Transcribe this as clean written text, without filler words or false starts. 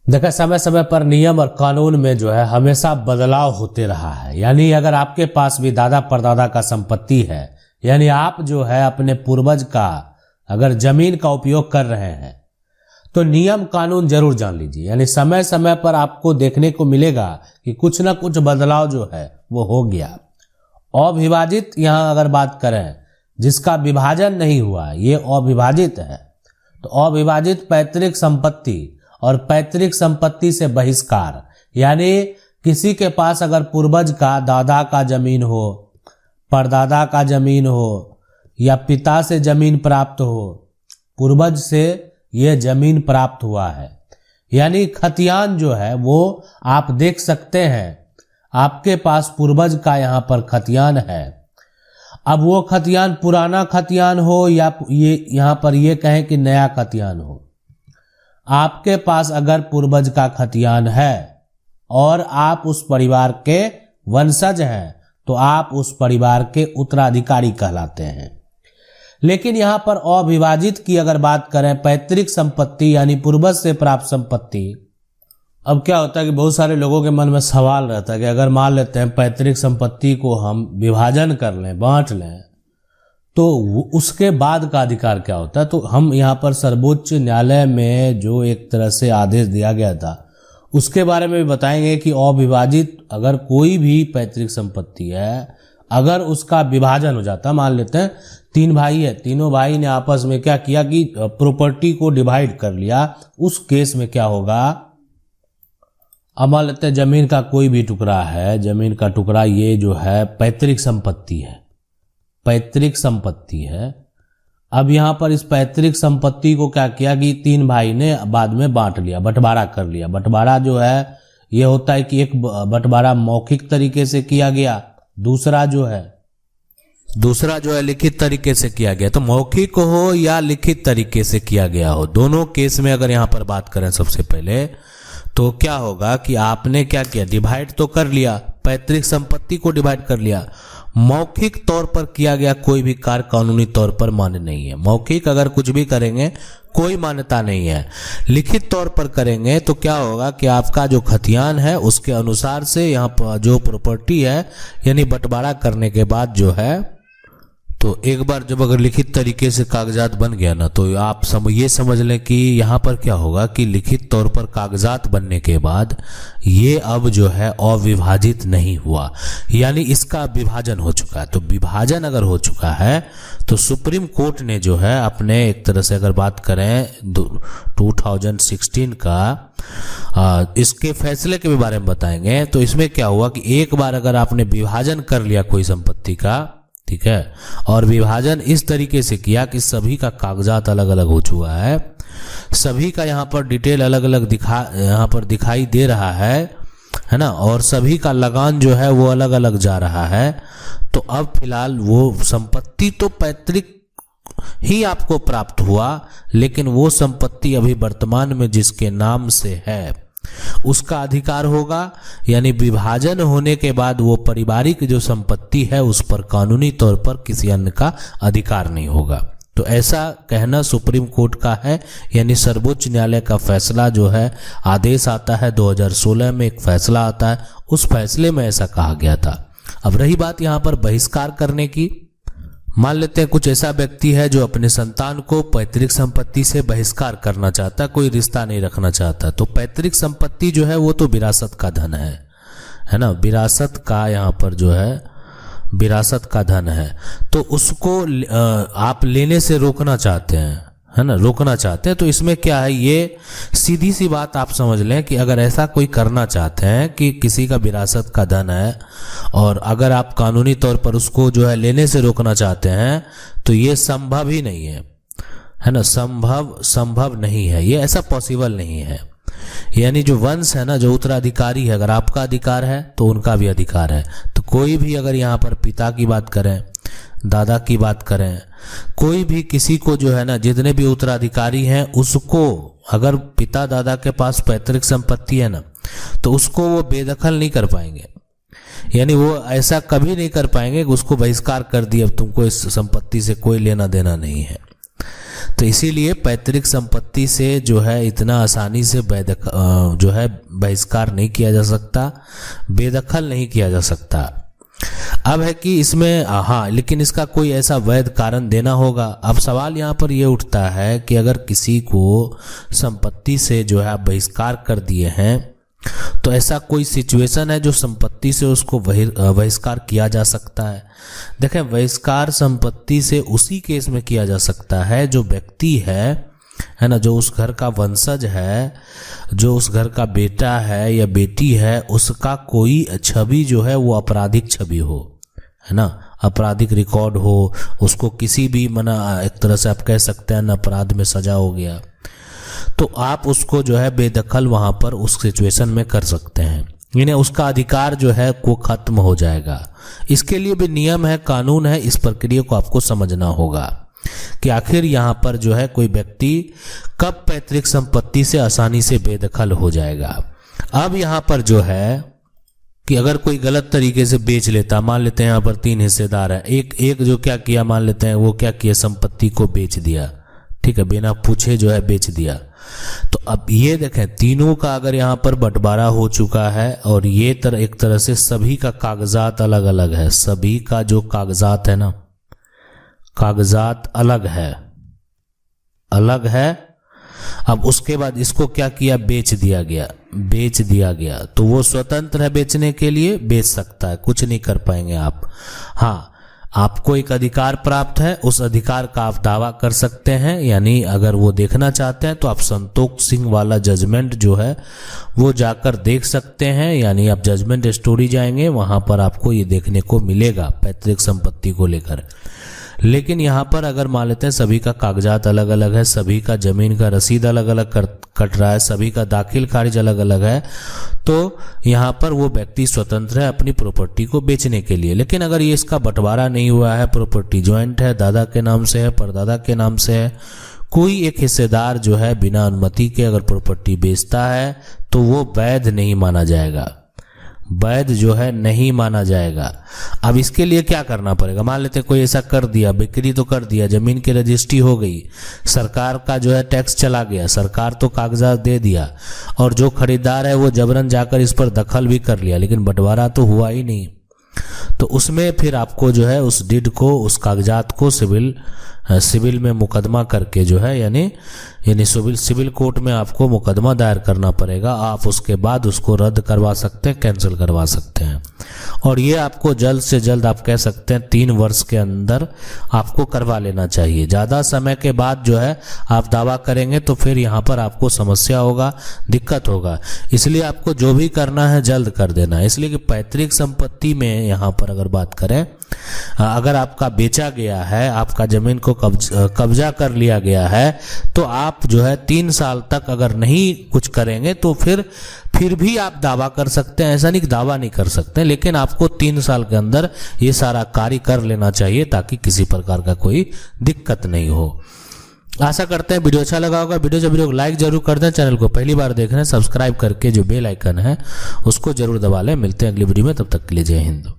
देखा, समय समय पर नियम और कानून में जो है हमेशा बदलाव होते रहा है। यानी अगर आपके पास भी दादा परदादा का संपत्ति है, यानी आप जो है अपने पूर्वज का अगर जमीन का उपयोग कर रहे हैं, तो नियम कानून जरूर जान लीजिए। यानी समय समय पर आपको देखने को मिलेगा कि कुछ ना कुछ बदलाव जो है वो हो गया। अविभाजित यहां अगर बात करें, जिसका विभाजन नहीं हुआ, ये अविभाजित है। तो अविभाजित पैतृक संपत्ति और पैतृक संपत्ति से बहिष्कार, यानी किसी के पास अगर पूर्वज का दादा का जमीन हो, परदादा का जमीन हो, या पिता से जमीन प्राप्त हो, पूर्वज से ये जमीन प्राप्त हुआ है, यानी खतियान जो है वो आप देख सकते हैं, आपके पास पूर्वज का यहाँ पर खतियान है। अब वो खतियान पुराना खतियान हो या ये यहाँ पर ये कहें कि नया खतियान हो, आपके पास अगर पूर्वज का खतियान है और आप उस परिवार के वंशज हैं, तो आप उस परिवार के उत्तराधिकारी कहलाते हैं। लेकिन यहां पर अविभाजित की अगर बात करें, पैतृक संपत्ति यानी पूर्वज से प्राप्त संपत्ति, अब क्या होता है कि बहुत सारे लोगों के मन में सवाल रहता है कि अगर मान लेते हैं पैतृक संपत्ति को हम विभाजन कर लें, बांट लें, तो उसके बाद का अधिकार क्या होता है। तो हम यहाँ पर सर्वोच्च न्यायालय में जो एक तरह से आदेश दिया गया था उसके बारे में भी बताएंगे कि अविभाजित अगर कोई भी पैतृक संपत्ति है, अगर उसका विभाजन हो जाता, मान लेते हैं 3 भाई है, तीनों भाई ने आपस में क्या किया कि प्रॉपर्टी को डिवाइड कर लिया, उस केस में क्या होगा। अब मान लेते हैं जमीन का कोई भी टुकड़ा है, जमीन का टुकड़ा ये जो है पैतृक संपत्ति है, पैतृक संपत्ति है। अब यहाँ पर इस पैतृक संपत्ति को क्या किया कि 3 भाई ने बाद में बांट लिया, बंटवारा कर लिया। बंटवारा जो है ये होता है कि एक बंटवारा मौखिक तरीके से किया गया, दूसरा जो है लिखित तरीके से किया गया। तो मौखिक हो या लिखित तरीके से किया गया हो, दोनों केस में अगर यहाँ पर बात करें सबसे पहले, तो क्या होगा कि आपने क्या किया, डिवाइड तो कर लिया, पैतृक संपत्ति को डिवाइड कर लिया। मौखिक तौर पर किया गया कोई भी कार्य कानूनी तौर पर मान्य नहीं है। मौखिक अगर कुछ भी करेंगे कोई मान्यता नहीं है। लिखित तौर पर करेंगे तो क्या होगा कि आपका जो खतियान है उसके अनुसार से यहाँ पर जो प्रॉपर्टी है, यानी बंटवारा करने के बाद जो है, तो एक बार जब अगर लिखित तरीके से कागजात बन गया ना, तो आप ये समझ लें कि यहाँ पर क्या होगा कि लिखित तौर पर कागजात बनने के बाद ये अब जो है अविभाजित नहीं हुआ, यानी इसका विभाजन हो चुका है। तो विभाजन अगर हो चुका है तो सुप्रीम कोर्ट ने जो है अपने एक तरह से अगर बात करें 2016 का इसके फैसले के बारे में बताएंगे। तो इसमें क्या हुआ कि एक बार अगर आपने विभाजन कर लिया कोई संपत्ति का, ठीक है, और विभाजन इस तरीके से किया कि सभी का कागजात अलग अलग हो चुका है, सभी का यहाँ पर डिटेल अलग अलग यहाँ पर दिखाई दे रहा है ना, और सभी का लगान जो है वो अलग अलग जा रहा है। तो अब फिलहाल वो संपत्ति तो पैतृक ही आपको प्राप्त हुआ, लेकिन वो संपत्ति अभी वर्तमान में जिसके नाम से है उसका अधिकार होगा। यानी विभाजन होने के बाद वो पारिवारिक जो संपत्ति है उस पर कानूनी तौर पर किसी अन्य का अधिकार नहीं होगा। तो ऐसा कहना सुप्रीम कोर्ट का है, यानी सर्वोच्च न्यायालय का फैसला जो है, आदेश आता है 2016 में एक फैसला आता है, उस फैसले में ऐसा कहा गया था। अब रही बात यहाँ पर बहिष्कार करने की, मान लेते हैं कुछ ऐसा व्यक्ति है जो अपने संतान को पैतृक संपत्ति से बहिष्कार करना चाहता, कोई रिश्ता नहीं रखना चाहता। तो पैतृक संपत्ति जो है वो तो विरासत का धन है ना, विरासत का यहाँ पर जो है विरासत का धन है, तो उसको आप लेने से रोकना चाहते हैं, है ना, रोकना चाहते हैं। तो इसमें क्या है, ये सीधी सी बात आप समझ लें कि अगर ऐसा कोई करना चाहते हैं कि किसी का विरासत का धन है और अगर आप कानूनी तौर पर उसको जो है लेने से रोकना चाहते हैं, तो ये संभव ही नहीं है ना, संभव नहीं है, ये ऐसा पॉसिबल नहीं है। यानी जो वंश है ना, जो उत्तराधिकारी है, अगर आपका अधिकार है तो उनका भी अधिकार है। तो कोई भी अगर यहाँ पर पिता की बात करें, दादा की बात करें, कोई भी किसी को जो है ना, जितने भी उत्तराधिकारी हैं उसको, अगर पिता दादा के पास पैतृक संपत्ति है ना, तो उसको वो बेदखल नहीं कर पाएंगे। यानी वो ऐसा कभी नहीं कर पाएंगे कि उसको बहिष्कार कर दिया, अब तुमको इस संपत्ति से कोई लेना देना नहीं है। तो इसीलिए पैतृक संपत्ति से जो है इतना आसानी से जो है बहिष्कार नहीं किया जा सकता, बेदखल नहीं किया जा सकता। अब है कि इसमें हाँ, लेकिन इसका कोई ऐसा वैध कारण देना होगा। अब सवाल यहाँ पर यह उठता है कि अगर किसी को संपत्ति से जो है आप बहिष्कार कर दिए हैं, तो ऐसा कोई सिचुएशन है जो संपत्ति से उसको बहिष्कार किया जा सकता है। देखें, बहिष्कार संपत्ति से उसी केस में किया जा सकता है जो व्यक्ति है ना, जो उस घर का वंशज है, जो उस घर का बेटा है या बेटी है, उसका कोई छवि जो है वो आपराधिक छवि हो, है ना, आपराधिक रिकॉर्ड हो, उसको किसी भी एक तरह से आप कह सकते हैं अपराध में सजा हो गया, तो आप उसको जो है बेदखल वहां पर उस सिचुएशन में कर सकते हैं, यानी उसका अधिकार जो है वो खत्म हो जाएगा। इसके लिए भी नियम है, कानून है, इस प्रक्रिया को आपको समझना होगा कि आखिर यहाँ पर जो है कोई व्यक्ति कब पैतृक संपत्ति से आसानी से बेदखल हो जाएगा। अब यहाँ पर जो है कि अगर कोई गलत तरीके से बेच लेता, मान लेते हैं यहाँ पर 3 हिस्सेदार है, एक जो क्या किया, मान लेते हैं वो क्या किया, संपत्ति को बेच दिया, ठीक है, बिना पूछे जो है बेच दिया। तो अब ये देखें, तीनों का अगर यहाँ पर बंटवारा हो चुका है और ये एक तरह से सभी का कागजात अलग अलग है, सभी का जो कागजात है ना, कागजात अलग है। अब उसके बाद इसको क्या किया, बेच दिया गया, तो वो स्वतंत्र है, बेचने के लिए बेच सकता है, कुछ नहीं कर पाएंगे आप। हाँ, आपको एक अधिकार प्राप्त है, उस अधिकार का आप दावा कर सकते हैं, यानी अगर वो देखना चाहते हैं तो आप संतोष सिंह वाला जजमेंट जो है वो जाकर देख सकते हैं, यानी आप जजमेंट स्टोरी जाएंगे, वहां पर आपको ये देखने को मिलेगा पैतृक संपत्ति को लेकर। लेकिन यहाँ पर अगर मान लेते हैं सभी का कागजात अलग अलग है, सभी का जमीन का रसीद अलग अलग कट रहा है, सभी का दाखिल खारिज अलग अलग है, तो यहाँ पर वो व्यक्ति स्वतंत्र है अपनी प्रॉपर्टी को बेचने के लिए। लेकिन अगर ये इसका बंटवारा नहीं हुआ है, प्रॉपर्टी ज्वाइंट है, दादा के नाम से है, परदादा के नाम से है, कोई एक हिस्सेदार जो है बिना अनुमति के अगर प्रॉपर्टी बेचता है तो वो वैध नहीं माना जाएगा, वैध जो है नहीं माना जाएगा। अब इसके लिए क्या करना पड़ेगा, मान लेते कोई ऐसा कर दिया, बिक्री तो कर दिया, जमीन की रजिस्ट्री हो गई, सरकार का जो है टैक्स चला गया, सरकार तो कागजात दे दिया और जो खरीदार है वो जबरन जाकर इस पर दखल भी कर लिया, लेकिन बंटवारा तो हुआ ही नहीं, तो उसमें फिर आपको जो है उस डीड को, उस कागजात को सिविल में मुकदमा करके जो है यानी सिविल कोर्ट में आपको मुकदमा दायर करना पड़ेगा। आप उसके बाद उसको रद्द करवा सकते हैं, कैंसिल करवा सकते हैं, और ये आपको जल्द से जल्द आप कह सकते हैं 3 वर्ष के अंदर आपको करवा लेना चाहिए। ज़्यादा समय के बाद जो है आप दावा करेंगे तो फिर यहाँ पर आपको समस्या होगा, दिक्कत होगा, इसलिए आपको जो भी करना है जल्द कर देना है। इसलिए कि पैतृक संपत्ति में यहाँ पर अगर बात करें, अगर आपका बेचा गया है, आपका जमीन को कब्जा कर लिया गया है, तो आप जो है 3 साल तक अगर नहीं कुछ करेंगे तो फिर भी आप दावा कर सकते हैं। ऐसा नहीं कि दावा नहीं कर सकते, लेकिन आपको 3 साल के अंदर ये सारा कार्य कर लेना चाहिए ताकि किसी प्रकार का कोई दिक्कत नहीं हो। आशा करते हैं वीडियो अच्छा लगा होगा। वीडियो को लाइक जरूर कर दें, चैनल को पहली बार देख रहे हैं सब्सक्राइब करके जो बेल आइकन है उसको जरूर दबा लें। मिलते हैं अगली वीडियो में, तब तक के लिए जय हिंद।